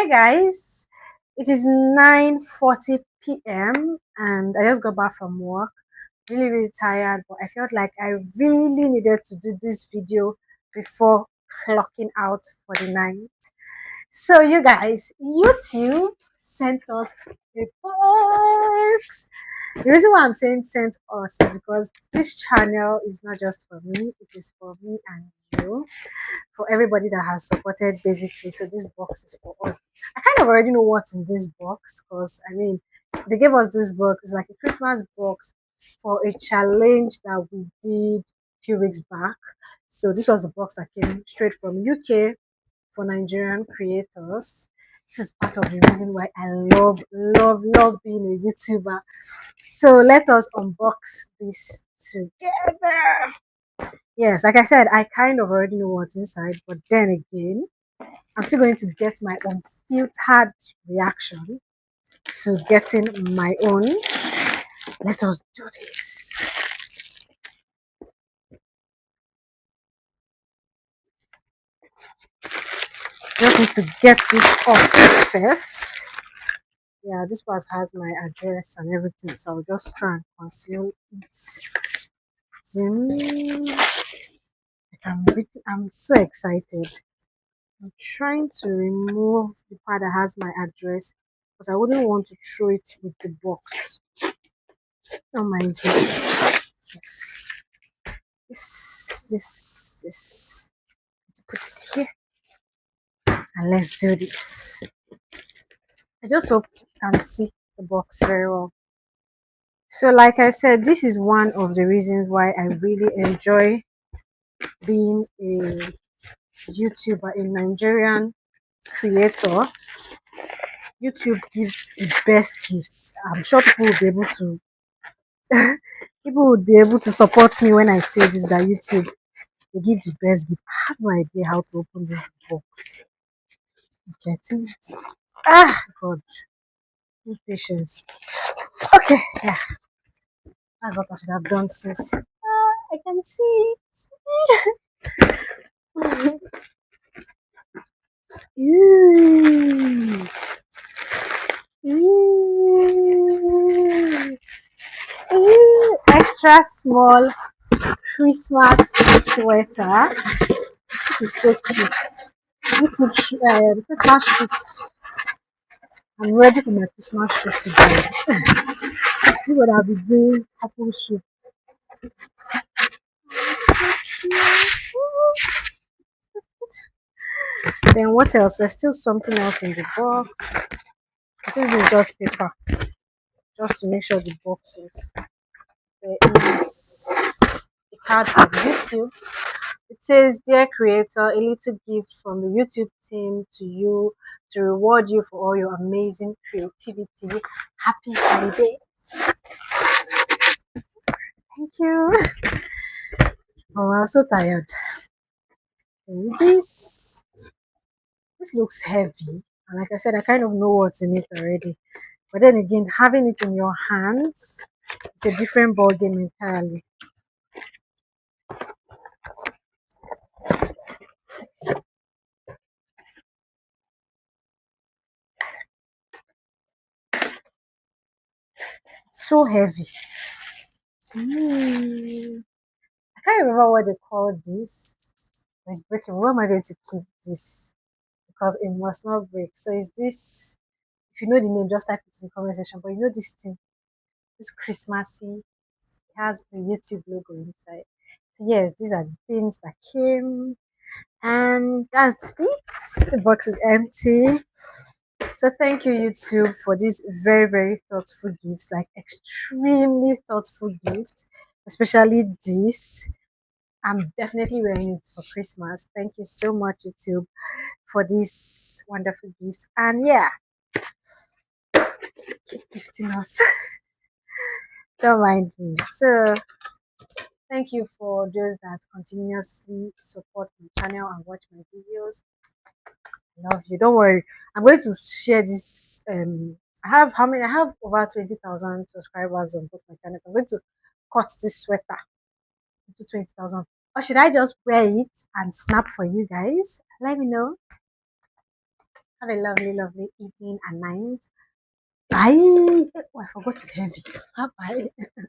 Hi guys, it is 9:40 p.m. and I just got back from work. Really tired, but I felt like I really needed to do this video before clocking out for the night. So you guys, YouTube sent us a box. The reason why I'm saying sent us is because this channel is not just for me, it is for me and you, for everybody that has supported basically. So this box is for us. I kind of already know what's in this box because I mean they gave us this box. It's like a Christmas box for a challenge that we did a few weeks back. So this was the box that came straight from UK for Nigerian creators. This is part of the reason why I love being a YouTuber. So let us unbox this together. Yes, like I said, I kind of already know what's inside, but then again, I'm still going to get my own filtered reaction to getting my own. Let us do this. Just need to get this off first. Yeah, this part has my address and everything, so I'll just try and conceal it. Zim. I'm so excited. I'm trying to remove the part that has my address because I wouldn't want to throw it with the box. Oh my god. Yes. Yes. Put it here and let's do this. I just hope you can see the box very well. So, like I said, this is one of the reasons why I really enjoy being a YouTuber, a Nigerian creator. YouTube gives the best gifts. I'm sure people will be able to people would be able to support me when I say this, that YouTube they give the best gift. I have no idea how to open this box. Getting it. Ah God. Patience. Okay, yeah, that's what I should have done since. I can see it. Ooh. Ooh. Ooh. Extra small Christmas sweater. This is so cute. Christmas shoot. I'm ready for my Christmas shoot today. See what I'll be doing. Couple shoot. Then what else? There's still something else in the box. I think it's just paper, just to make sure the box is. There is a card from YouTube. It says, "Dear creator, a little gift from the YouTube team to you to reward you for all your amazing creativity. Happy holidays." Thank you. Oh, I'm so tired. This this looks heavy, and like I said, I kind of know what's in it already. But then again, having it in your hands, it's a different ball game entirely. So heavy. I can't remember what they call this. It's breaking. Where am I going to keep this? Because it must not break. So is this? If you know the name, just type it in the comment section. But you know this thing, this Christmassy. It has the YouTube logo inside. So yes, these are the things that came, and that's it. The box is empty. So thank you, YouTube, for these very thoughtful gifts, like extremely thoughtful gifts, especially this. I'm definitely wearing it for Christmas. Thank you so much, YouTube, for these wonderful gifts. And yeah, keep gifting us. Don't mind me. So thank you for those that continuously support my channel and watch my videos. I love you. Don't worry. I'm going to share this. I have how many? I have over 20,000 subscribers on both my channels. I'm going to cut this sweater into 20,000. Or should I just wear it and snap for you guys? Let me know. Have a lovely, lovely evening and night. Bye. Oh, I forgot it's heavy. Bye bye.